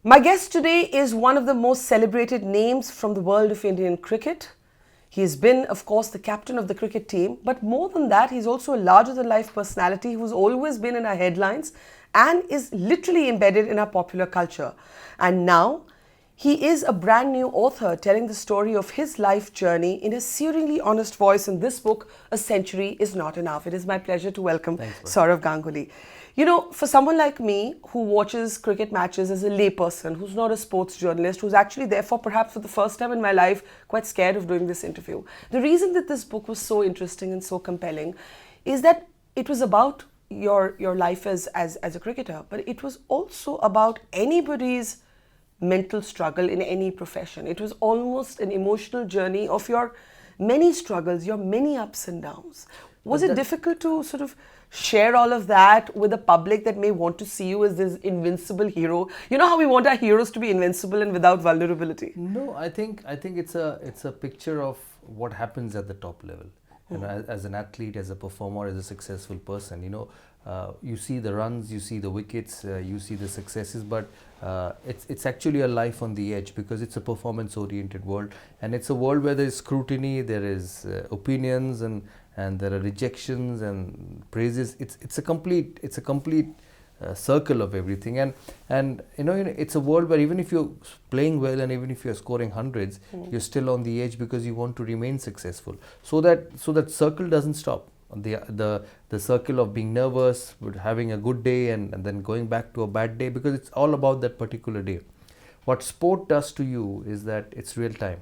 My guest today is one of the most celebrated names from the world of Indian cricket. He has been, of course, the captain of the cricket team, but more than that, he's also a larger-than-life personality who's always been in our headlines and is literally embedded in our popular culture. And now, he is a brand new author telling the story of his life journey in a searingly honest voice in this book, A Century Is Not Enough. It is my pleasure to welcome Sourav Ganguly. You know, for someone like me who watches cricket matches as a layperson, who's not a sports journalist, who's actually therefore perhaps for the first time in my life quite scared of doing this interview, the reason that this book was so interesting and so compelling is that it was about your life as a cricketer, but it was also about anybody's mental struggle in any profession. It was almost an emotional journey of your many struggles, your many ups and downs. Was it difficult to sort of share all of that with the public that may want to see you as this invincible hero? You know how we want our heroes to be invincible and without vulnerability? No, I think it's a picture of what happens at the top level. And as an athlete, as a performer, as a successful person, you see the runs, you see the wickets, you see the successes, but it's actually a life on the edge because it's a performance-oriented world, and it's a world where there is scrutiny, there is opinions, and there are rejections and praises. It's a complete circle of everything, and it's a world where even if you're playing well and even if you're scoring hundreds, you're still on the edge because you want to remain successful. So that circle doesn't stop. The circle of being nervous, having a good day, and then going back to a bad day, because it's all about that particular day. What sport does to you is that it's real time.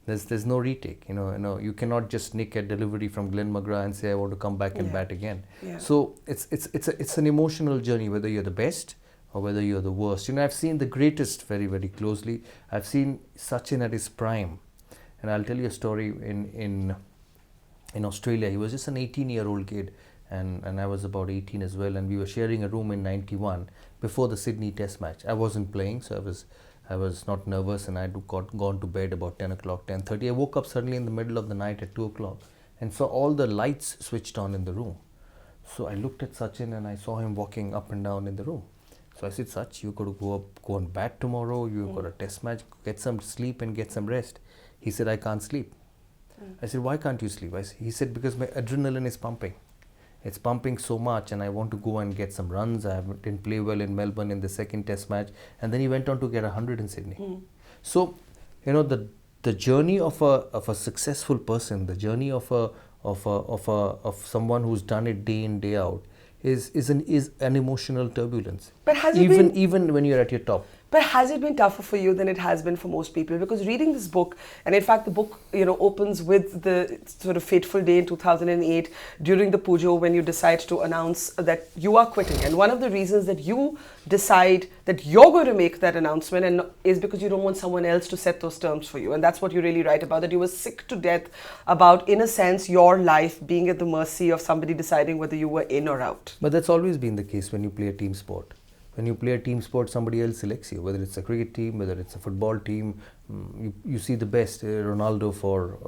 There's no retake. You cannot just nick a delivery from Glenn McGrath and say I want to come back and bat again. Yeah. So it's an emotional journey, whether you're the best or whether you're the worst. I've seen the greatest very, very closely. I've seen Sachin at his prime, and I'll tell you a story. In Australia, he was just an 18-year-old kid, and I was about 18 as well, and we were sharing a room in '91 before the Sydney Test match. I wasn't playing, so I was not nervous, and I had gone to bed about 10 o'clock, 10:30. I woke up suddenly in the middle of the night at 2 o'clock and saw all the lights switched on in the room. So I looked at Sachin and I saw him walking up and down in the room. So I said, Sach, you've got to go and bat tomorrow, you've got a test match, get some sleep and get some rest. He said, I can't sleep. I said, why can't you sleep? He said, because my adrenaline is pumping. It's pumping so much and I want to go and get some runs. I didn't play well in Melbourne in the second test match. And then he went on to get 100 in Sydney. So, the journey of a successful person, the journey of someone who's done it day in, day out is an emotional turbulence. But has even when you're at your top. But has it been tougher for you than it has been for most people? Because reading this book, and in fact the book opens with the sort of fateful day in 2008 during the pujo when you decide to announce that you are quitting. And one of the reasons that you decide that you're going to make that announcement is because you don't want someone else to set those terms for you. And that's what you really write about, that you were sick to death about, in a sense, your life being at the mercy of somebody deciding whether you were in or out. But that's always been the case when you play a team sport. When you play a team sport, somebody else selects you, whether it's a cricket team, whether it's a football team. You see the best, Ronaldo for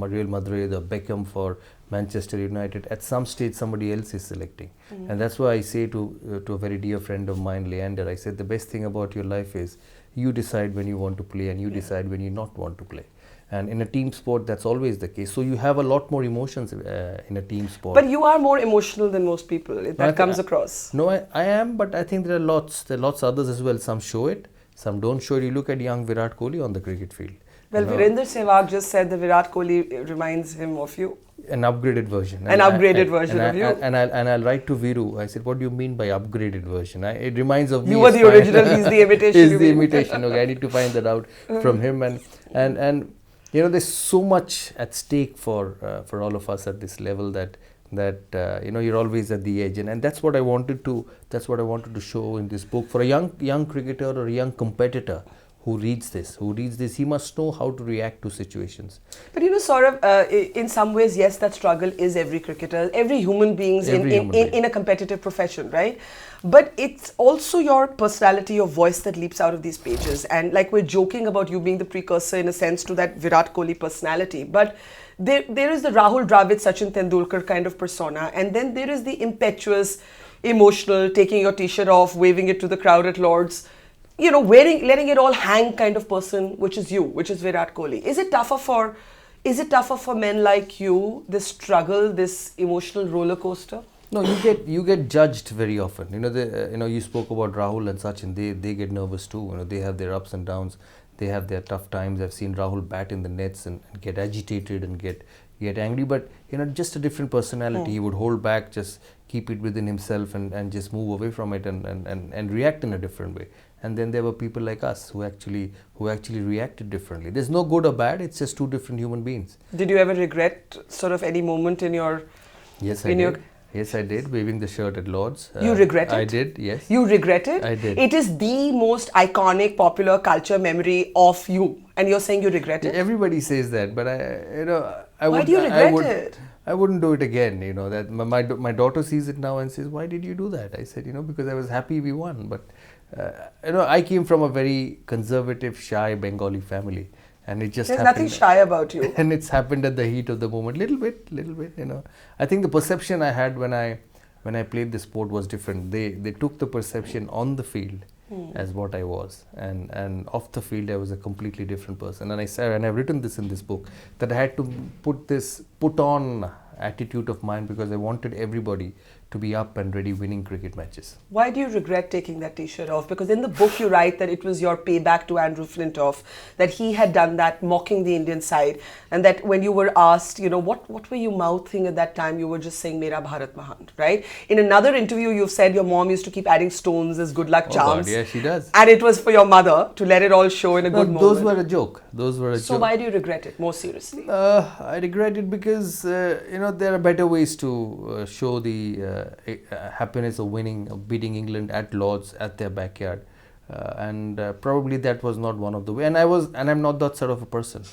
Real Madrid, or Beckham for Manchester United. At some stage, somebody else is selecting. And that's why I say to a very dear friend of mine, Leander, I said, the best thing about your life is you decide when you want to play and you decide when you not want to play. And in a team sport, that's always the case. So you have a lot more emotions in a team sport. But you are more emotional than most people. That comes across. No, I am, but I think there are lots others as well. Some show it, some don't show it. You look at young Virat Kohli on the cricket field. Well, Virender Sehwag just said that Virat Kohli reminds him of you. An upgraded version. An upgraded version of you. And I'll write to Viru. I said, what do you mean by upgraded version? It reminds of me. You were the original, he's the imitation. He's the imitation. Okay, I need to find that out from him. And there's so much at stake for all of us at this level that you're always at the edge, and that's what I wanted to show in this book. For a young cricketer or a young competitor who reads this, he must know how to react to situations. But Sourav, in some ways, yes, that struggle is every cricketer, every human being in a competitive profession, right? But it's also your personality, your voice that leaps out of these pages. And like we're joking about you being the precursor in a sense to that Virat Kohli personality. But there is the Rahul Dravid, Sachin Tendulkar kind of persona. And then there is the impetuous, emotional, taking your t-shirt off, waving it to the crowd at Lord's letting it all hang kind of person, which is you, which is Virat Kohli. Is it tougher for men like you, this struggle, this emotional roller coaster? No, you get judged very often. You spoke about Rahul and Sachin. They get nervous too. They have their ups and downs. They have their tough times. I've seen Rahul bat in the nets and get agitated and get angry. But just a different personality. He would hold back, just keep it within himself and just move away from it and react in a different way. And then there were people like us who actually reacted differently. There's no good or bad. It's just two different human beings. Did you ever regret sort of any moment in your? Yes, I did. Yes, I did, waving the shirt at Lord's. You regret it? I did, yes. You regret it? I did. It is the most iconic popular culture memory of you. And you're saying you regret it? Everybody says that, but Why do you regret it? I wouldn't do it again, that my daughter sees it now and says, why did you do that? I said, because I was happy we won. But, I came from a very conservative, shy Bengali family. And it just There's happened. nothing shy about you. And it's happened at the heat of the moment, little bit. I think the perception I had when I played the sport was different. They took the perception on the field as what I was, and off the field I was a completely different person. And I've written this in this book, that I had to put on attitude of mine because I wanted everybody to be up and ready winning cricket matches. Why do you regret taking that t-shirt off? Because in the book you write that it was your payback to Andrew Flintoff, that he had done that mocking the Indian side, and that when you were asked, what were you mouthing at that time, you were just saying Mera Bharat Mahan, right? In another interview you've said your mom used to keep adding stones as good luck charms. God, yeah, she does. And it was for your mother to let it all show in a good moment. Those were a joke. So why do you regret it, more seriously? I regret it because, there are better ways to show the happiness of winning, of beating England at Lord's, at their backyard. And probably that was not one of the way. And I'm not that sort of a person,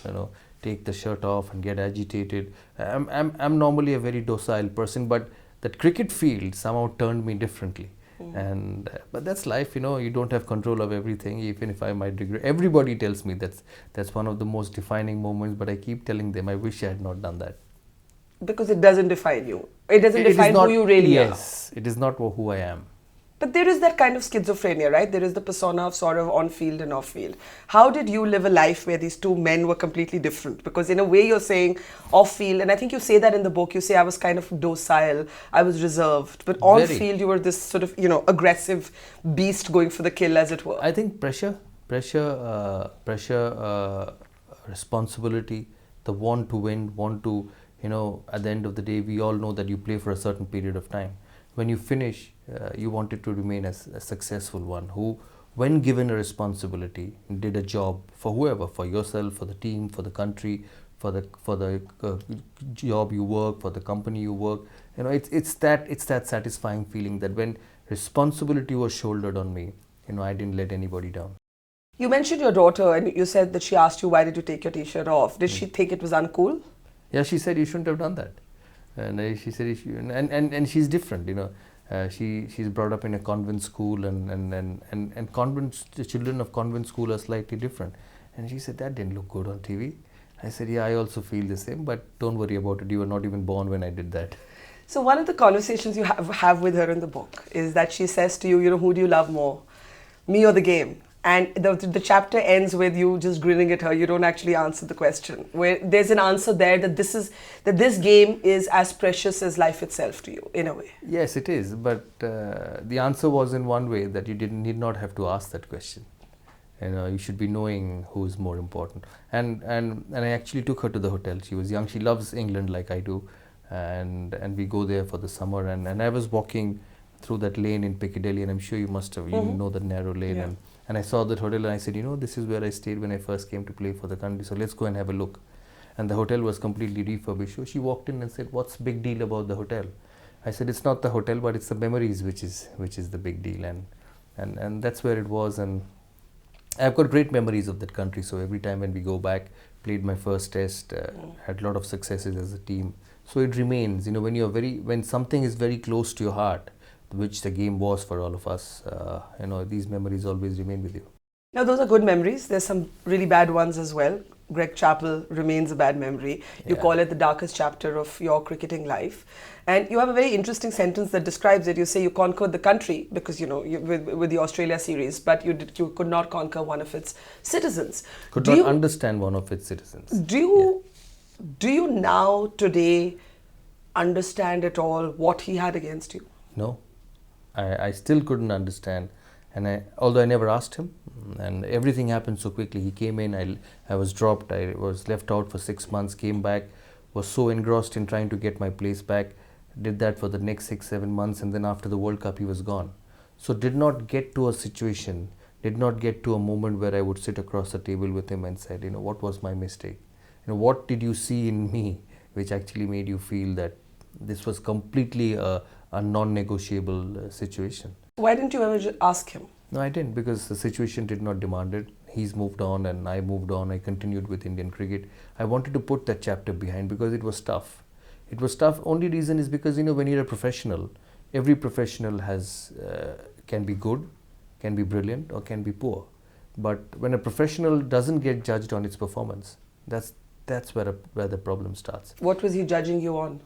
take the shirt off and get agitated. I'm normally a very docile person, but that cricket field somehow turned me differently. But that's life, you don't have control of everything. Even if I might regret, everybody tells me that's one of the most defining moments, but I keep telling them I wish I had not done that. Because it doesn't define you. It doesn't define who you really are. Yes, it is not who I am. But there is that kind of schizophrenia, right? There is the persona of Sourav on field and off field. How did you live a life where these two men were completely different? Because in a way you're saying off field, and I think you say that in the book, you say I was kind of docile, I was reserved. But on field you were this sort of, aggressive beast going for the kill, as it were. I think pressure, responsibility, the want to win, at the end of the day, we all know that you play for a certain period of time. When you finish, you want it to remain as a successful one who, when given a responsibility, did a job for whoever, for yourself, for the team, for the country, for the job you work, for the company you work. It's that satisfying feeling that when responsibility was shouldered on me, I didn't let anybody down. You mentioned your daughter, and you said that she asked you, why did you take your t-shirt off? Did she think it was uncool? Yeah, she said you shouldn't have done that, and she said and she's different, she's brought up in a convent school, and the children of convent school are slightly different, and she said that didn't look good on TV. I said, yeah, I also feel the same, but don't worry about it. You were not even born when I did that. So one of the conversations you have with her in the book is that she says to you, who do you love more, me or the game? And the chapter ends with you just grinning at her. You don't actually answer the question. Where there's an answer there that this game is as precious as life itself to you, in a way. Yes, it is. But the answer was in one way, that you need not have to ask that question. You should be knowing who is more important. And I actually took her to the hotel. She was young. She loves England like I do, and we go there for the summer. And I was walking through that lane in Piccadilly, and I'm sure you must have, you know the narrow lane. Yeah. And I saw that hotel, and I said, this is where I stayed when I first came to play for the country, so let's go and have a look. And the hotel was completely refurbished. So she walked in and said, what's the big deal about the hotel? I said, it's not the hotel, but it's the memories which is the big deal. And that's where it was. And I've got great memories of that country. So every time when we go back, played my first test, had a lot of successes as a team. So it remains, when something is very close to your heart, which the game was for all of us, these memories always remain with you. Now, those are good memories. There's some really bad ones as well. Greg Chappell remains a bad memory. You call it the darkest chapter of your cricketing life. And you have a very interesting sentence that describes it. You say you conquered the country because, with the Australia series, but you could not conquer one of its citizens. Could not understand one of its citizens. Do you now, today, understand at all what he had against you? No. I still couldn't understand. And although I never asked him, and everything happened so quickly. He came in, I was dropped, I was left out for 6 months, came back, was so engrossed in trying to get my place back, did that for the next 6-7 months, and then after the World Cup he was gone. So did not get to a situation, did not get to a moment where I would sit across the table with him and said, what was my mistake? What did you see in me which actually made you feel that this was completely a non-negotiable situation? Why didn't you ever ask him? No, I didn't, because the situation did not demand it. He's moved on and I moved on. I continued with Indian cricket. I wanted to put that chapter behind because it was tough. It was tough. Only reason is because, when you're a professional, every professional can be good, can be brilliant, or can be poor. But when a professional doesn't get judged on its performance, that's where the problem starts. What was he judging you on?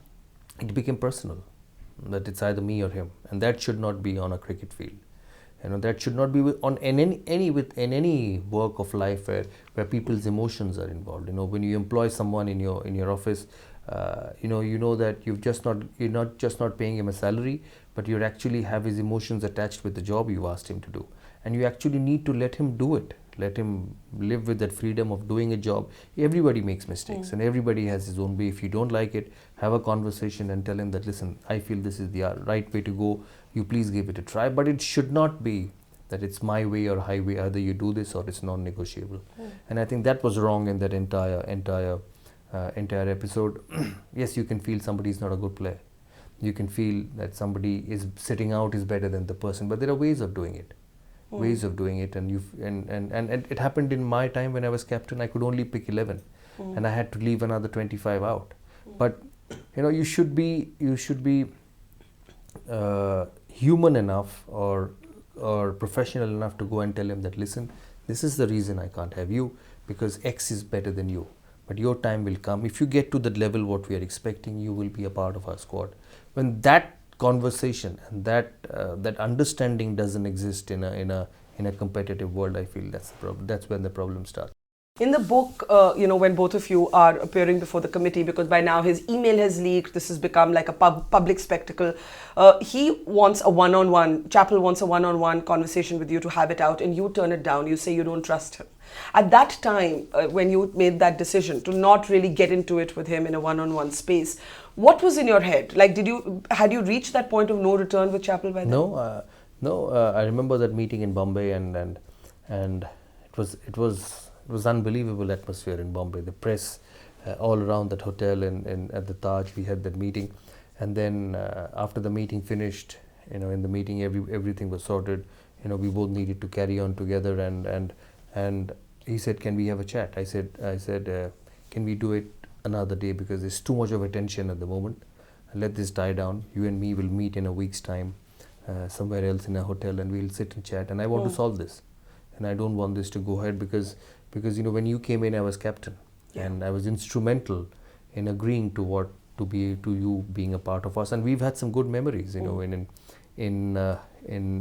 It became personal, that it's either me or him, and that should not be on a cricket field. That should not be in any work of life where people's emotions are involved. When you employ someone in your office, you know that you're not just not paying him a salary, but you actually have his emotions attached with the job you asked him to do, and you actually need to let him do it. Let him live with that freedom of doing a job. Everybody makes mistakes and everybody has his own way. If you don't like it, have a conversation and tell him that, listen, I feel this is the right way to go. You please give it a try. But it should not be that it's my way or highway. Either you do this or it's non-negotiable. And I think that was wrong in that entire episode. Yes, you can feel somebody is not a good player. You can feel that somebody is sitting out is better than the person. But there are ways of doing it. Ways of doing it, and it happened in my time when I was captain. I could only pick 11, and I had to leave another 25 out. But you should be human enough or professional enough to go and tell him that, listen, this is the reason I can't have you, because X is better than you. But your time will come. If you get to that level, what we are expecting, you will be a part of our squad. When that conversation and that understanding doesn't exist in a competitive world, I feel that's the problem. That's when the problem starts. In the book, when both of you are appearing before the committee, because by now his email has leaked, this has become like a public spectacle. He wants a one-on-one, Chappell wants a one-on-one conversation with you to have it out, and you turn it down. You say you don't trust him. At that time, when you made that decision to not really get into it with him in a one-on-one space, what was in your head? Like, had you reached that point of no return with Chappell by then? No. I remember that meeting in Bombay, and it was unbelievable atmosphere in Bombay. The press all around that hotel and at the Taj, we had that meeting, and then after the meeting finished, in the meeting everything was sorted. We both needed to carry on together, and he said, "Can we have a chat?" I said, "Can we do it another day, because there's too much of attention at the moment. Let this die down. You and me will meet in a week's time somewhere else in a hotel, and we'll sit and chat. And I want to solve this, and I don't want this to go ahead because when you came in, I was captain, and I was instrumental in agreeing to you being a part of us. And we've had some good memories. In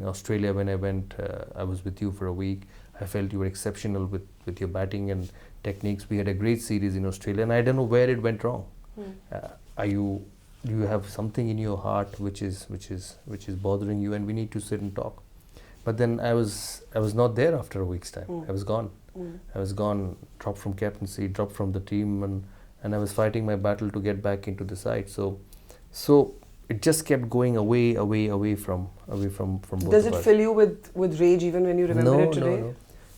Australia, when I went, I was with you for a week. I felt you were exceptional with your batting and techniques. We had a great series in Australia, and I don't know where it went wrong. Do you have something in your heart which is bothering you, and we need to sit and talk? But then I was not there after a week's time. I was gone. I was gone, dropped from captaincy, dropped from the team, and I was fighting my battle to get back into the side. So it just kept going away from both. Does it fill you with rage even when you remember it today?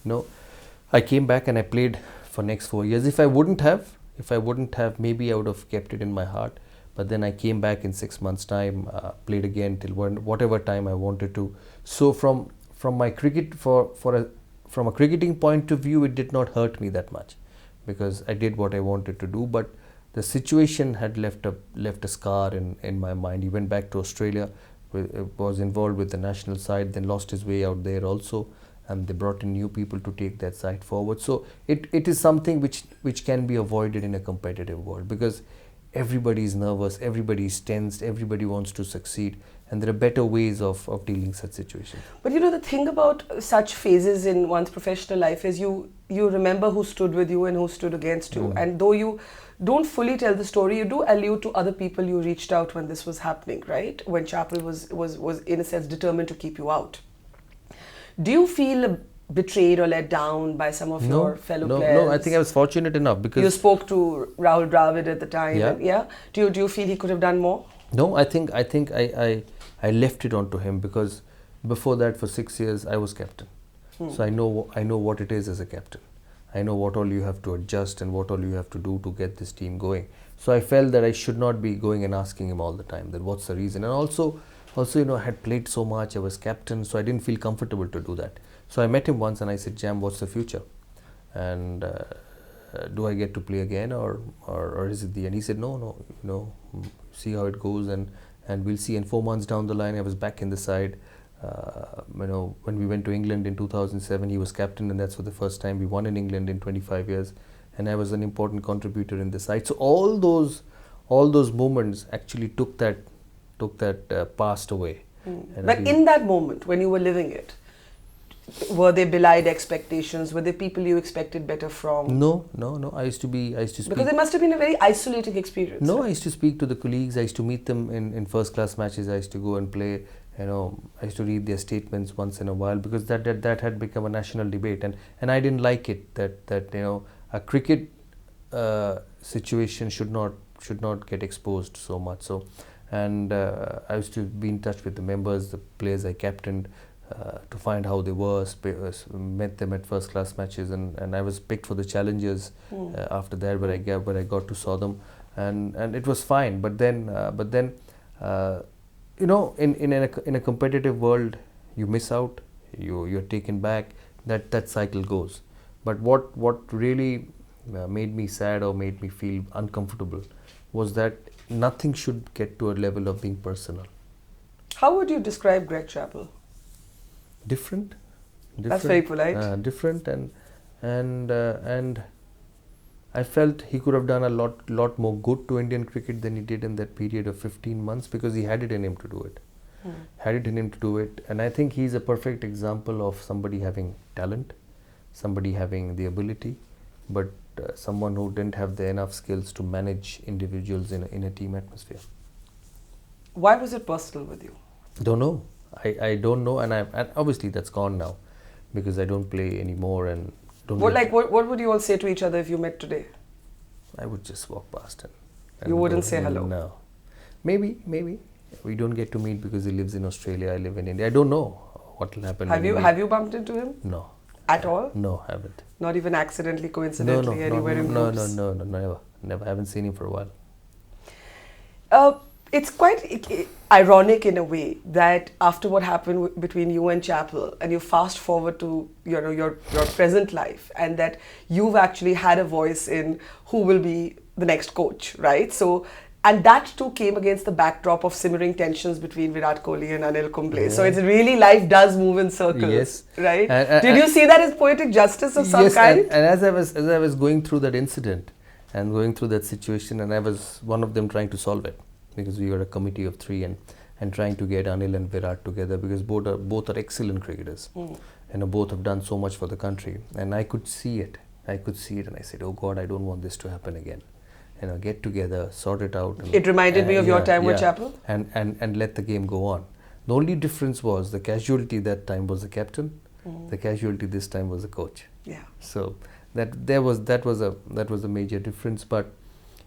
No. I came back and I played for next 4 years. If I wouldn't have, maybe I would have kept it in my heart. But then I came back in 6 months' time, played again till whatever time I wanted to. So from my cricket from a cricketing point of view, it did not hurt me that much, because I did what I wanted to do. But the situation had left a scar in my mind. He went back to Australia, was involved with the national side, then lost his way out there also. and they brought in new people to take that side forward. So it is something which can be avoided in a competitive world, because everybody is nervous, everybody is tensed, everybody wants to succeed, and there are better ways of dealing such situations. But you know, the thing about such phases in one's professional life is you remember who stood with you and who stood against you. And though you don't fully tell the story, you do allude to other people you reached out when this was happening, right? When Chappell was in a sense determined to keep you out. Do you feel betrayed or let down by some of your fellow players? No, I think I was fortunate enough because you spoke to Rahul Dravid at the time. Yeah. And, yeah. Do you feel he could have done more? No, I think I left it on to him, because before that for 6 years I was captain. So I know what it is as a captain. I know what all you have to adjust and what all you have to do to get this team going. So I felt that I should not be going and asking him all the time that what's the reason. And also you know, I had played so much, I was captain, so I didn't feel comfortable to do that. So I met him once and I said, Jam, what's the future? And do I get to play again or is it the end? He said, no, you know, see how it goes and we'll see. And 4 months down the line, I was back in the side. You know, when we went to England in 2007, he was captain, and that's for the first time we won in England in 25 years. And I was an important contributor in the side. So all those moments actually took that past away. But in that moment, when you were living it, were there belied expectations? Were there people you expected better from? No. I used to speak. Because it must have been a very isolating experience. No, right? I used to speak to the colleagues. I used to meet them in first class matches. I used to go and play. You know, I used to read their statements once in a while, because that had become a national debate, and I didn't like it. That you know, a cricket situation should not get exposed so much. So, and I used to be in touch with the members, the players I captained, to find how they were. Met them at first class matches, and I was picked for the challengers after that, where I got to saw them, and it was fine. But then you know, in a competitive world, you miss out, you're taken back. That cycle goes. But what really made me sad or made me feel uncomfortable was that nothing should get to a level of being personal. How would you describe Greg Chappell? Different. That's very polite. Different, and I felt he could have done a lot more good to Indian cricket than he did in that period of 15 months, because he had it in him to do it. And I think he's a perfect example of somebody having talent, somebody having the ability, but someone who didn't have the enough skills to manage individuals in a team atmosphere. Why was it personal with you? Don't know. I don't know, and obviously that's gone now, because I don't play anymore and don't. What would you all say to each other if you met today? I would just walk past and you wouldn't say hello? No. Maybe. We don't get to meet because he lives in Australia, I live in India. I don't know what will happen. Have you bumped into him? No. At all? No, haven't. Not even accidentally, coincidentally, anywhere in groups? No, never. I haven't seen him for a while. It's quite ironic in a way that after what happened between you and Chappell, and you fast forward to your present life, and that you've actually had a voice in who will be the next coach, right? So, and that too came against the backdrop of simmering tensions between Virat Kohli and Anil Kumble. Yeah. So it's really, life does move in circles, yes. Right? Did you see that as poetic justice of some kind? And as I was going through that incident and going through that situation, and I was one of them trying to solve it, because we were a committee of 3 and trying to get Anil and Virat together, because both are excellent cricketers and both have done so much for the country, and I could see it and I said, oh God, I don't want this to happen again. Get together, sort it out. It reminded me of your time with Chappell? And let the game go on. The only difference was the casualty that time was the captain, the casualty this time was the coach. Yeah. So that was a major difference. But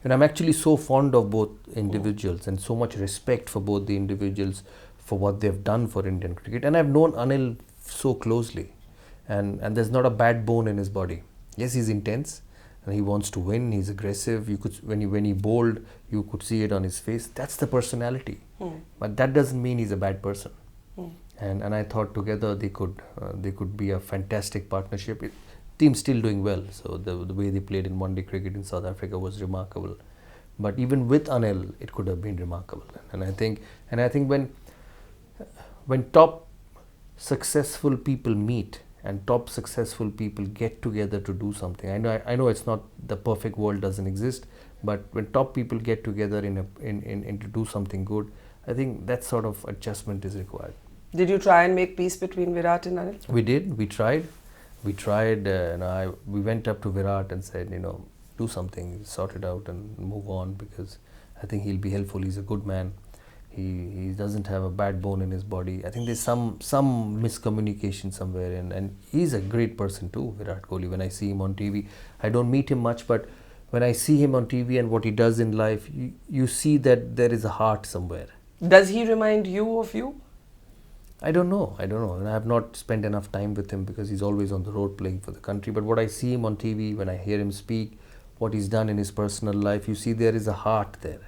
I'm actually so fond of both individuals and so much respect for both the individuals for what they've done for Indian cricket. And I've known Anil so closely, and there's not a bad bone in his body. Yes, he's intense and he wants to win. He's aggressive. You could when he bowled, you could see it on his face. That's the personality. But that doesn't mean he's a bad person. And I thought together they could be a fantastic partnership. Team still doing well, so the way they played in one-day cricket in South Africa was remarkable. But even with Anil, it could have been remarkable. And I think when top successful people meet and top successful people get together to do something. I know it's not, the perfect world doesn't exist, but when top people get together in to do something good, I think that sort of adjustment is required. Did you try and make peace between Virat and Anil? We did. We tried. We went up to Virat and said, do something, sort it out and move on, because I think he'll be helpful. He's a good man. He doesn't have a bad bone in his body. I think there's some miscommunication somewhere, and he's a great person too, Virat Kohli. When I see him on TV, I don't meet him much, but when I see him on TV and what he does in life, you see that there is a heart somewhere. Does he remind you of you? I don't know. And I have not spent enough time with him because he's always on the road playing for the country. But what I see him on TV, when I hear him speak, what he's done in his personal life, you see there is a heart there.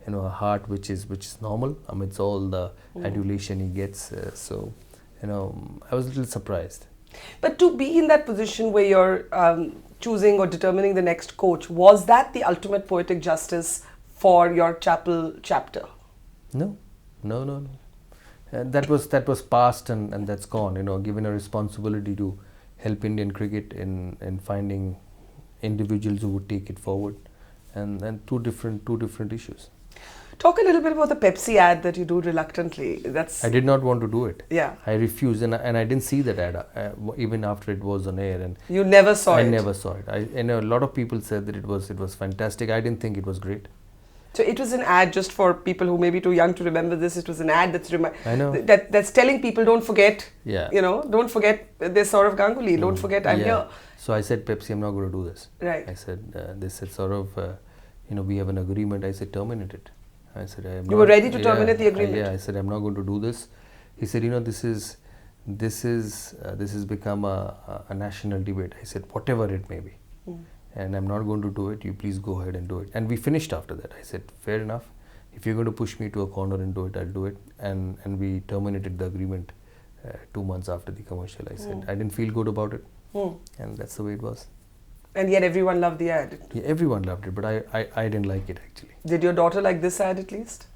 A heart which is normal amidst all the adulation he gets. I was a little surprised. But to be in that position where you're choosing or determining the next coach, was that the ultimate poetic justice for your Chappell chapter? No. That was past and that's gone. Given a responsibility to help Indian cricket in finding individuals who would take it forward, and two different issues. Talk a little bit about the Pepsi ad that you do reluctantly. I did not want to do it. Yeah. I refused, and I didn't see that ad even after it was on air. And you never saw it. I never saw it. I know a lot of people said that it was fantastic. I didn't think it was great. So it was an ad, just for people who may be too young to remember this. It was an ad that's telling people, don't forget. Yeah. Don't forget there's Sourav Ganguly. Don't forget I'm here. So I said, Pepsi, I'm not going to do this. Right. I said, they said, Sourav, we have an agreement. I said, terminate it. I said, you were ready to terminate the agreement? I said, I'm not going to do this. He said, this has become a national debate. I said, whatever it may be. And I'm not going to do it. You please go ahead and do it. And we finished after that. I said, fair enough. If you're going to push me to a corner and do it, I'll do it. And we terminated the agreement 2 months after the commercial. I said, I didn't feel good about it. And that's the way it was. And yet everyone loved the ad. Yeah, everyone loved it, but I didn't like it actually. Did your daughter like this ad at least?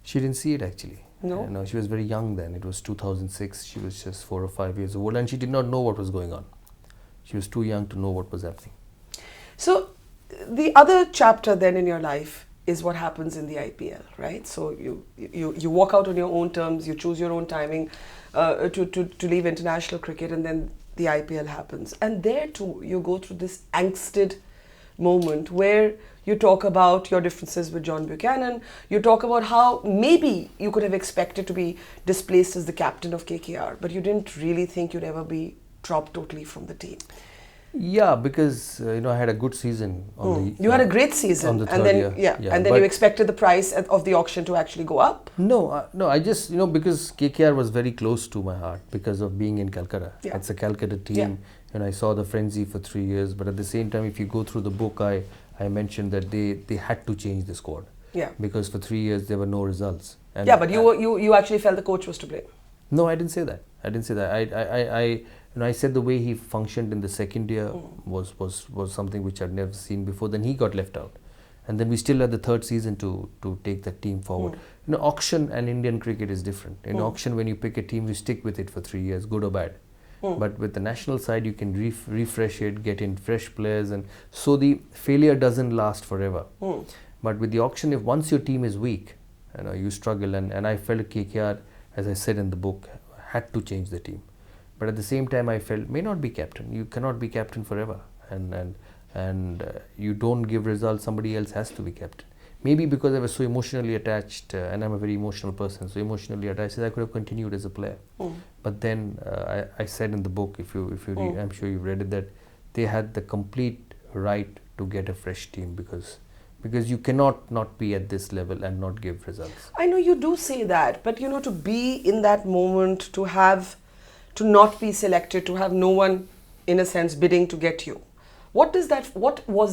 She didn't see it actually. No? No, she was very young then. It was 2006. She was just 4 or 5 years old, and she did not know what was going on. She was too young to know what was happening. So the other chapter then in your life is what happens in the IPL, right? So you walk out on your own terms, you choose your own timing to leave international cricket, and then the IPL happens. And there too, you go through this angsted moment where you talk about your differences with John Buchanan. You talk about how maybe you could have expected to be displaced as the captain of KKR, but you didn't really think you'd ever be dropped totally from the team. Yeah, because I had a good season. You had a great season, on the third and then year. and then you expected the price of the auction to actually go up. No, I just because KKR was very close to my heart because of being in Calcutta. Yeah. It's a Calcutta team, and I saw the frenzy for 3 years. But at the same time, if you go through the book, I mentioned that they had to change the squad. Yeah. Because for 3 years there were no results. And but you actually felt the coach was to blame. No, I didn't say that. I said the way he functioned in the second year was something which I'd never seen before. Then he got left out, and then we still had the third season to take the team forward. Auction and Indian cricket is different. In auction, when you pick a team, you stick with it for 3 years, good or bad. But with the national side, you can refresh it, get in fresh players, and so the failure doesn't last forever. But with the auction, if once your team is weak, you struggle, and I felt KKR, as I said in the book, had to change the team. But at the same time, I felt may not be captain. You cannot be captain forever, and you don't give results. Somebody else has to be captain. Maybe because I was so emotionally attached, and I'm a very emotional person, so emotionally attached, I could have continued as a player. But then I said in the book, if you read, I'm sure you've read it, that they had the complete right to get a fresh team because you cannot not be at this level and not give results. I know you do say that, but to be in that moment, to not be selected, to have no one, in a sense, bidding to get you. What was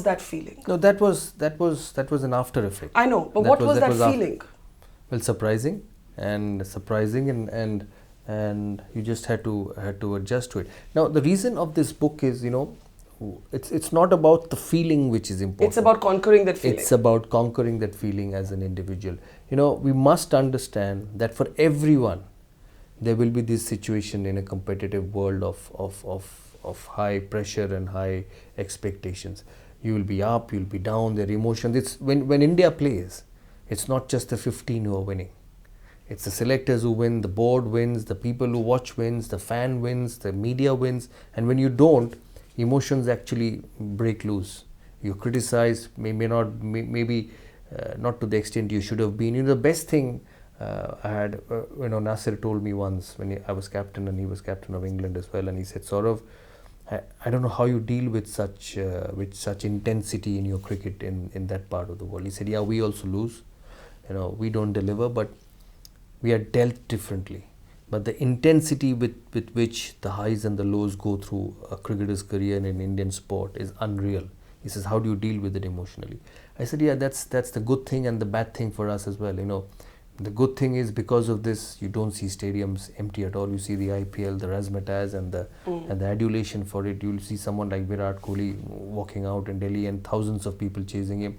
that feeling? No, that was an after effect. I know, but what was that feeling? Well, surprising and you just had to adjust to it. Now, the reason of this book is, it's not about the feeling which is important. It's about conquering that feeling. It's about conquering that feeling as an individual. We must understand that for everyone, there will be this situation in a competitive world of high pressure and high expectations. You will be up, you'll be down, their emotions. It's when India plays, it's not just the 15 who are winning. It's the selectors who win, the board wins, the people who watch wins, the fan wins, the media wins. And when you don't, emotions actually break loose. You criticize, maybe not to the extent you should have been. The best thing I had, Nasir told me once when I was captain and he was captain of England as well, and he said, Sourav, I don't know how you deal with such intensity in your cricket in that part of the world. He said, yeah, we also lose, we don't deliver, but we are dealt differently. But the intensity with which the highs and the lows go through a cricketer's career in Indian sport is unreal. He says, how do you deal with it emotionally? I said, yeah, that's the good thing and the bad thing for us as well. The good thing is because of this, you don't see stadiums empty at all. You see the IPL, the razzmatazz and the adulation for it. You'll see someone like Virat Kohli walking out in Delhi and thousands of people chasing him.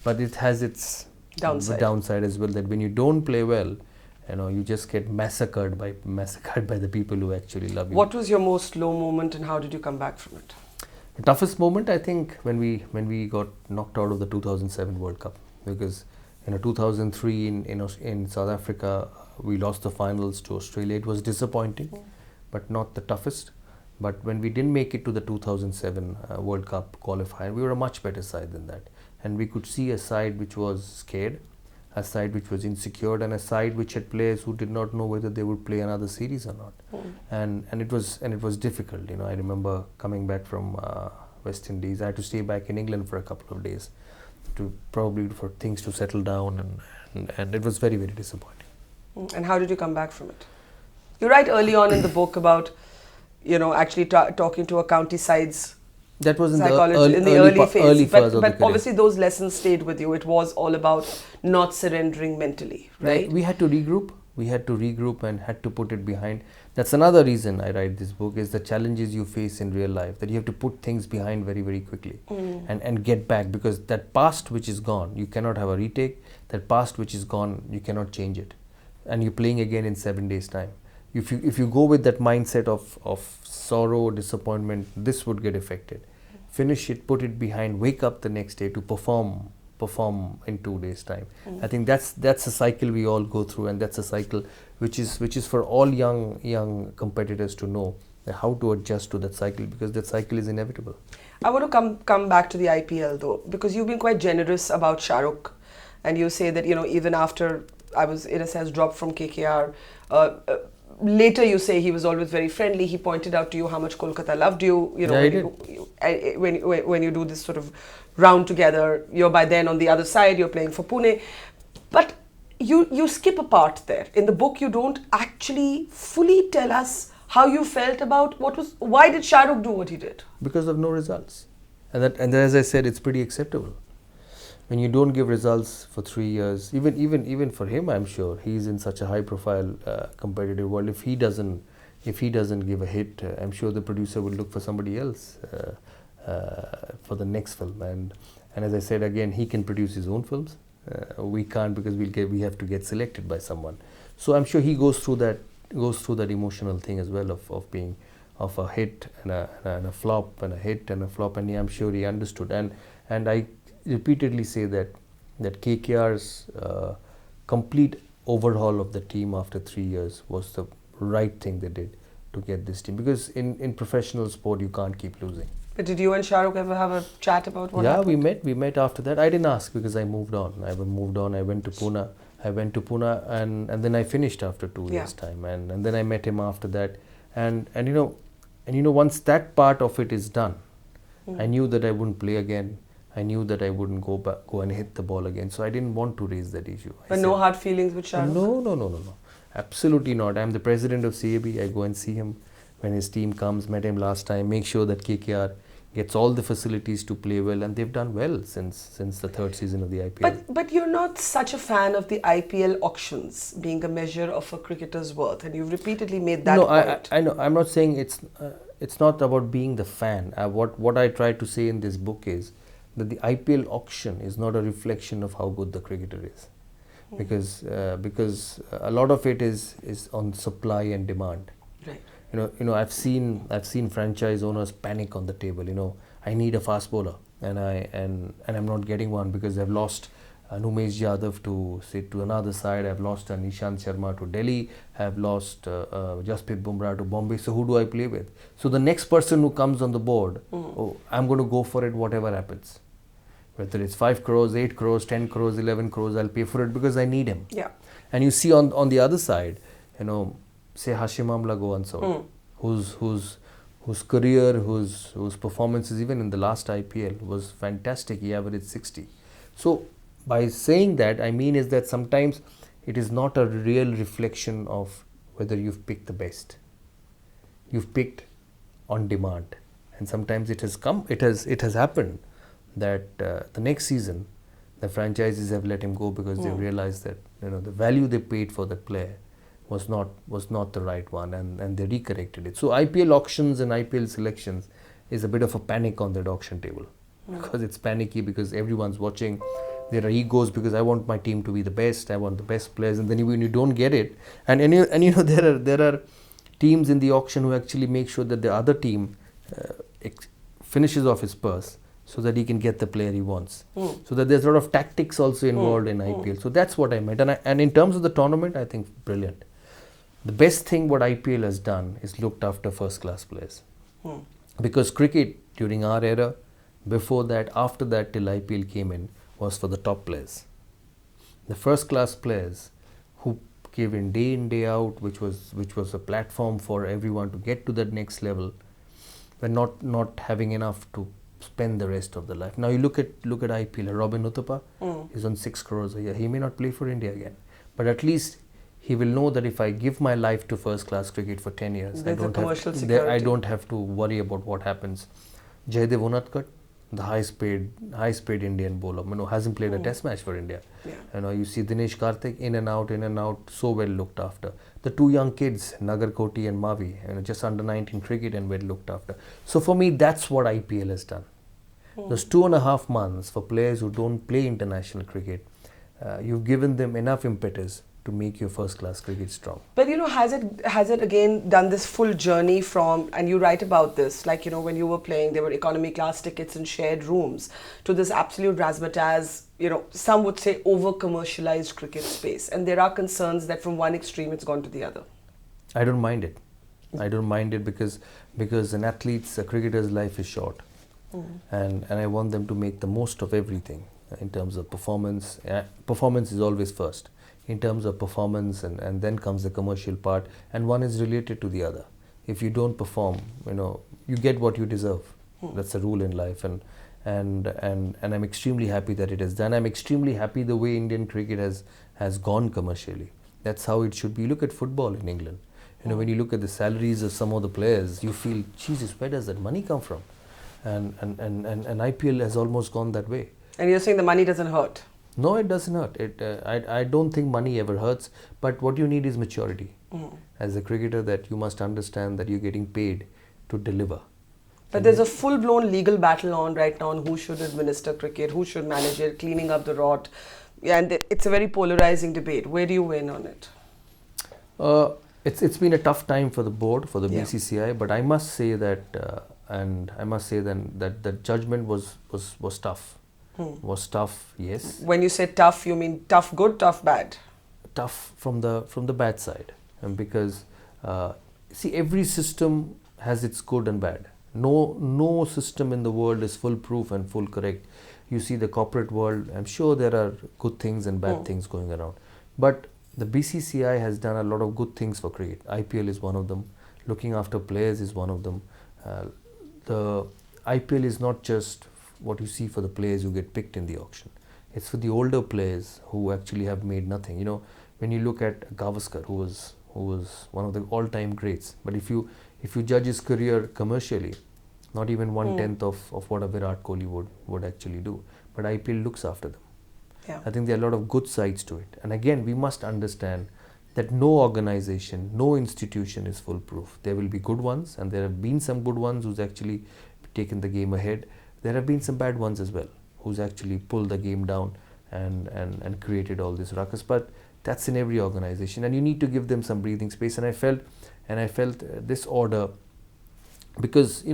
But it has its downside as well, that when you don't play well, you just get massacred by the people who actually love you. What was your most low moment and how did you come back from it? The toughest moment, I think, when we got knocked out of the 2007 World Cup, because 2003 in South Africa we lost the finals to Australia. It was disappointing, but not the toughest. But when we didn't make it to the 2007 World Cup qualifier, we were a much better side than that, and we could see a side which was scared, a side which was insecure, and a side which had players who did not know whether they would play another series or not. And it was difficult. I remember coming back from West Indies. I had to stay back in England for a couple of days for things to settle down, and it was very, very disappointing. And how did you come back from it? You write early on in the book about actually talking to a county side's that was in the early phase. But obviously those lessons stayed with you. It was all about not surrendering mentally, right? We had to regroup. And had to put it behind. That's another reason I write this book, is the challenges you face in real life, that you have to put things behind very, very quickly and get back, because that past which is gone, you cannot have a retake. That past which is gone, you cannot change it. And you're playing again in 7 days' time. If you go with that mindset of sorrow, disappointment, this would get affected. Finish it, put it behind, wake up the next day to perform in 2 days' time. I think that's a cycle we all go through, and that's a cycle which is for all young competitors to know how to adjust to that cycle, because that cycle is inevitable. I want to come back to the IPL though, because you've been quite generous about Shah Rukh, and you say that even after I was in a sense dropped from KKR, later you say he was always very friendly. He pointed out to you how much Kolkata loved you. When you do this sort of round together, you're by then on the other side, you're playing for Pune. But you skip a part there. In the book, you don't actually fully tell us how you felt about why did Shah Rukh do what he did? Because of no results. And as I said, it's pretty acceptable. When you don't give results for 3 years, even for him, I'm sure he's in such a high-profile competitive world. If he doesn't give a hit, I'm sure the producer will look for somebody else for the next film. And as I said again, he can produce his own films. We can't, because we have to get selected by someone. So I'm sure he goes through that emotional thing as well of a hit and a flop and a hit and a flop. And I'm sure he understood. And I repeatedly say that KKR's complete overhaul of the team after 3 years was the right thing they did to get this team, because in professional sport you can't keep losing. But did you and Shah Rukh ever have a chat about what happened? Yeah, we met after that. I didn't ask, because I moved on. I went to Pune. And then I finished after 2 years' time, and then I met him after that. And once that part of it is done, I knew that I wouldn't play again. I knew that I wouldn't go and hit the ball again. So I didn't want to raise that issue. But no hard feelings with Shah Rukh? No. Absolutely not. I'm the president of CAB. I go and see him when his team comes. Met him last time. Make sure that KKR gets all the facilities to play well, and they've done well since the third season of the IPL. But you're not such a fan of the IPL auctions being a measure of a cricketer's worth, and you've repeatedly made that point. I know. I'm not saying it's not about being the fan. What I try to say in this book is that the IPL auction is not a reflection of how good the cricketer is. because a lot of it is on supply and demand. Right. I've seen franchise owners panic on the table. I need a fast bowler, and I'm not getting one because I've lost Umesh Yadav to another side. I've lost Nishant Sharma to Delhi. I've lost Jasprit Bumrah to Bombay. So who do I play with? So the next person who comes on the board, I'm going to go for it whatever happens. Whether it's 5 crores, 8 crores, 10 crores, 11 crores, I'll pay for it because I need him. Yeah. And you see on the other side, say Hashim Amla go unsold, whose career, whose performances even in the last IPL was fantastic. He averaged 60. So by saying that, I mean is that sometimes it is not a real reflection of whether you've picked the best. You've picked on demand, and sometimes it has happened that the next season the franchises have let him go because they realized that the value they paid for that player was not the right one, and they recorrected it. So IPL auctions and IPL selections is a bit of a panic on that auction table because it's panicky because everyone's watching. There are egos because I want my team to be the best. I want the best players, and then when you don't get it, and there are teams in the auction who actually make sure that the other team finishes off his purse so that he can get the player he wants. So that there's a lot of tactics also involved in IPL. So that's what I meant. And in terms of the tournament, I think brilliant. The best thing what IPL has done is looked after first class players. Because cricket during our era, before that, after that till IPL came in, was for the top players. The first class players who gave in, day out, which was a platform for everyone to get to that next level, were not having enough to spend the rest of their life. Now you look at IPL. Robin Uthappa is on 6 crores a year. He may not play for India again, but at least he will know that if I give my life to first class cricket for 10 years, I don't have to worry about what happens. Jaydev Unadkat, the highest paid Indian bowler, hasn't played a test match for India. Yeah. You see Dinesh Karthik in and out, so well looked after. The two young kids, Nagar Koti and Mavi, just under 19 cricket and well looked after. So for me, that's what IPL has done. Those 2.5 months for players who don't play international cricket, you've given them enough impetus to make your first class cricket strong. But has it again done this full journey from, and you write about this, like when you were playing there were economy class tickets in shared rooms, to this absolute razzmatazz, some would say over commercialized cricket space, and there are concerns that from one extreme it's gone to the other. I don't mind it. I don't mind it because a cricketer's life is short, and I want them to make the most of everything in terms of performance. Performance is always first. In terms of performance, and then comes the commercial part, and one is related to the other. If you don't perform, you get what you deserve. That's a rule in life, and I'm extremely happy that it has done. I'm extremely happy the way Indian cricket has gone commercially. That's how it should be. Look at football in England. When you look at the salaries of some of the players, you feel, Jesus, where does that money come from? And IPL has almost gone that way. And you're saying the money doesn't hurt? No, it doesn't hurt. I don't think money ever hurts, but what you need is maturity. As a cricketer, that you must understand that you're getting paid to deliver. But there's a full-blown legal battle on right now on who should administer cricket, who should manage it, cleaning up the rot. And it's a very polarizing debate. Where do you win on it? It's been a tough time for the board, for the BCCI, but I must say that, that the judgment was tough. Was tough, yes. When you say tough, you mean tough good, tough bad? Tough from the bad side, and because see, every system has its good and bad. No system in the world is foolproof and full correct. You see the corporate world, I'm sure there are good things and bad things going around, but the BCCI has done a lot of good things for cricket. IPL is one of them. Looking after players is one of them. The IPL is not just what you see for the players who get picked in the auction. It's for the older players who actually have made nothing. When you look at Gavaskar, who was one of the all-time greats, but if you judge his career commercially, not even 1/10 of what a Virat Kohli would actually do. But IPL looks after them. Yeah. I think there are a lot of good sides to it. And again, we must understand that no organization, no institution is foolproof. There will be good ones, and there have been some good ones who's actually taken the game ahead. There have been some bad ones as well, who's actually pulled the game down. and created all this ruckus. But that's in every organization, and you need to give them some breathing space. And I felt this order, because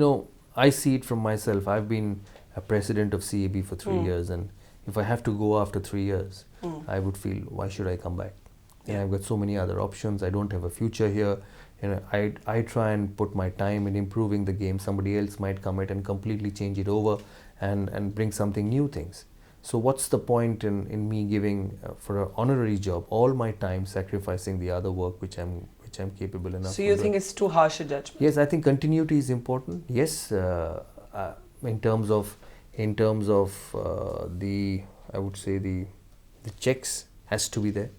I see it from myself. I've been a president of CAB for 3 years, and if I have to go after 3 years, I would feel, why should I come back? And I've got so many other options. I don't have a future here. I try and put my time in improving the game. Somebody else might come in and completely change it over and bring something new things. So what's the point in me giving for an honorary job all my time, sacrificing the other work which I'm capable enough. So you think it's too harsh a judgment? Yes, I think continuity is important. Yes, in terms of the, I would say the checks has to be there.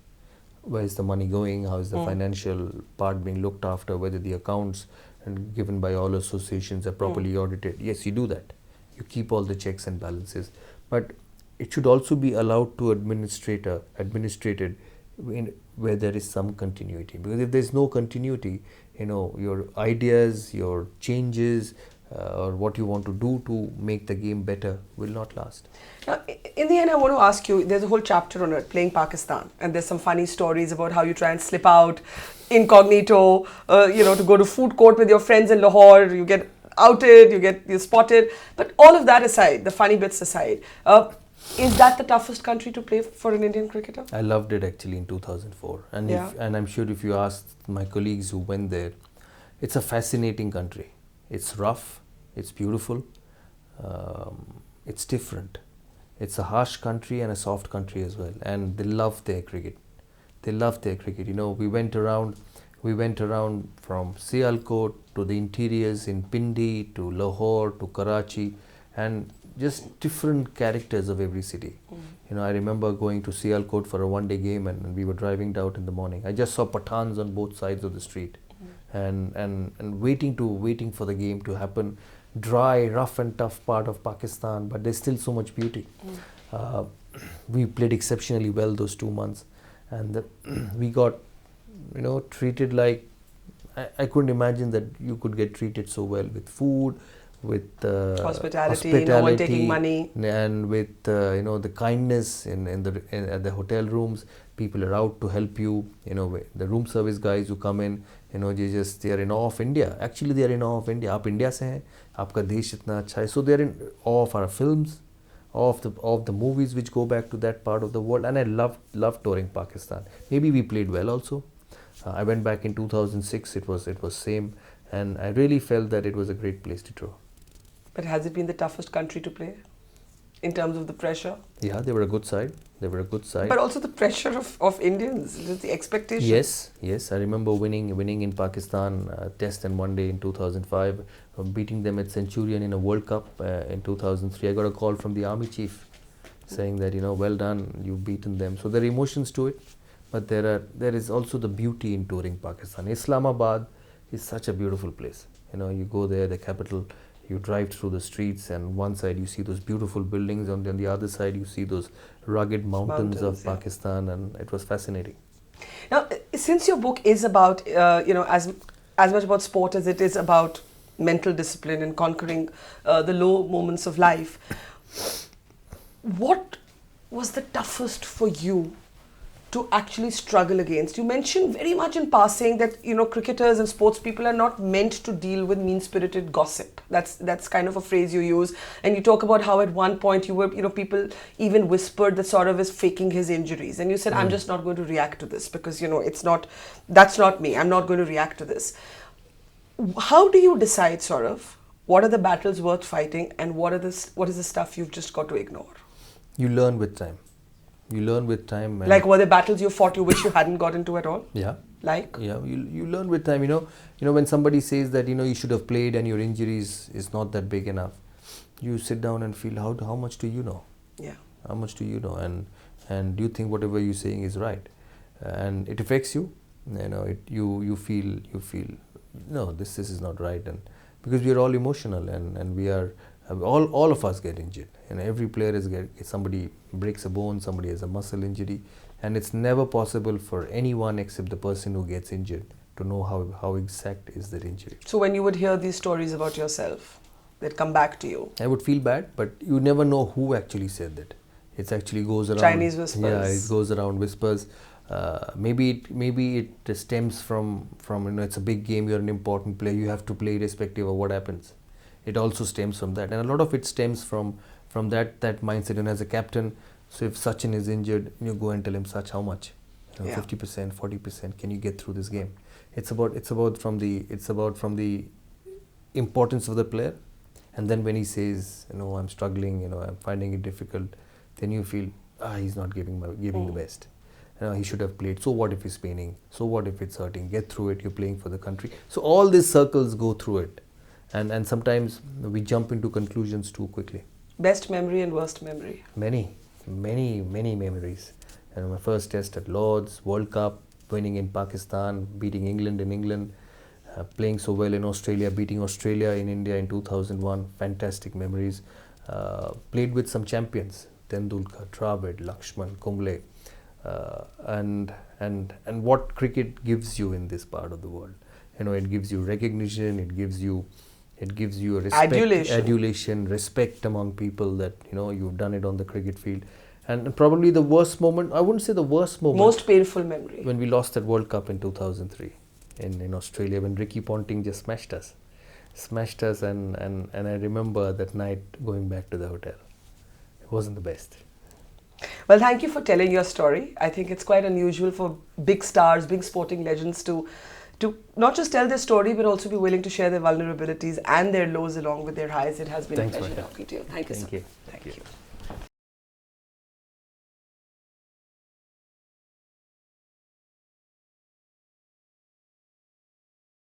Where is the money going? How is the financial part being looked after? Whether the accounts and given by all associations are properly audited? Yes, you do that. You keep all the checks and balances, but it should also be allowed to administrated where there is some continuity. Because if there is no continuity, your ideas, your changes, or what you want to do to make the game better will not last. Now, in the end, I want to ask you, there's a whole chapter on it, playing Pakistan, and there's some funny stories about how you try and slip out incognito, to go to food court with your friends in Lahore, you get outed, you're spotted. But all of that aside, the funny bits aside, is that the toughest country to play for an Indian cricketer? I loved it actually in 2004, and and I'm sure if you ask my colleagues who went there, it's a fascinating country. It's rough, it's beautiful, it's different. It's a harsh country and a soft country as well, and they love their cricket. They love their cricket. We went around from Sialkot to the interiors in Pindi to Lahore to Karachi, and just different characters of every city. I remember going to Sialkot for a one-day game, and we were driving out in the morning. I just saw Pathans on both sides of the street, and waiting for the game to happen. Dry, rough and tough part of Pakistan, but there's still so much beauty. We played exceptionally well those 2 months, and we got treated like, I couldn't imagine that you could get treated so well with food, with hospitality, no one taking money, and with the kindness at the hotel rooms. People are out to help you. The room service guys who come in, they are in awe of India. Actually, they are in awe of India. आप India से हैं, आपका देश इतना अच्छा है. So they are in awe of our films, of the movies which go back to that part of the world. And I loved touring Pakistan. Maybe we played well also. I went back in 2006. It was same, and I really felt that it was a great place to tour. But has it been the toughest country to play in terms of the pressure? Yeah, they were a good side. But also the pressure of Indians, the expectation. Yes. I remember winning in Pakistan Test and One Day in 2005, beating them at Centurion in a World Cup in 2003. I got a call from the army chief saying that well done, you've beaten them. So there are emotions to it, but there is also the beauty in touring Pakistan. Islamabad is such a beautiful place. You go there, the capital. You drive through the streets, and one side you see those beautiful buildings, and on the other side you see those rugged mountains of Pakistan, and it was fascinating. Now, since your book is about, as much about sport as it is about mental discipline and conquering the low moments of life, what was the toughest for you to actually struggle against? You mentioned very much in passing that cricketers and sports people are not meant to deal with mean-spirited gossip. That's kind of a phrase you use, and you talk about how at one point you were people even whispered that Sourav is faking his injuries, and you said I'm just not going to react to this because that's not me. I'm not going to react to this. How do you decide, Sourav, what are the battles worth fighting and what is the stuff you've just got to ignore? You learn with time. Like, were there battles you fought you wish you hadn't got into at all? Yeah. Like? Yeah, you learn with time. When somebody says that you should have played and your injuries is not that big enough, you sit down and feel how much do you know? Yeah. How much do you know? And do you think whatever you're saying is right? And it affects you. You feel no, this is not right, and because we are all emotional and we are. All of us get injured, and every player somebody breaks a bone, somebody has a muscle injury, and it's never possible for anyone except the person who gets injured to know how exact is that injury. So when you would hear these stories about yourself, they'd come back to you. I would feel bad, but you never know who actually said that. It actually goes around. Chinese whispers. Yeah, it goes around whispers. Maybe it stems from it's a big game. You're an important player. You have to play irrespective of what happens. It also stems from that, and a lot of it stems from that mindset. And as a captain, so if Sachin is injured, you go and tell him, Sach, how much? 50%, 40%. Can you get through this game? It's about from the importance of the player, and then when he says, I'm struggling, I'm finding it difficult, then you feel he's not giving the best. He should have played. So what if he's paining? So what if it's hurting? Get through it. You're playing for the country. So all these circles go through it, and sometimes we jump into conclusions too quickly. Best memory and worst memory? Many memories. My first test at Lord's, World Cup, winning in Pakistan, beating England in England, playing so well in Australia, beating Australia in India in 2001. Fantastic memories. Played with some champions, Tendulkar, Dravid, Lakshman, Kumble, and what cricket gives you in this part of the world. It gives you recognition. It gives you a respect, adulation, respect among people that you've done it on the cricket field. And probably the worst moment, I wouldn't say the worst moment. Most painful memory. When we lost that World Cup in 2003 in Australia, when Ricky Ponting just smashed us, and I remember that night going back to the hotel. It wasn't the best. Well, thank you for telling your story. I think it's quite unusual for big stars, big sporting legends to not just tell their story, but also be willing to share their vulnerabilities and their lows along with their highs. It has been a pleasure talking to you. Thank you, sir. Thank you.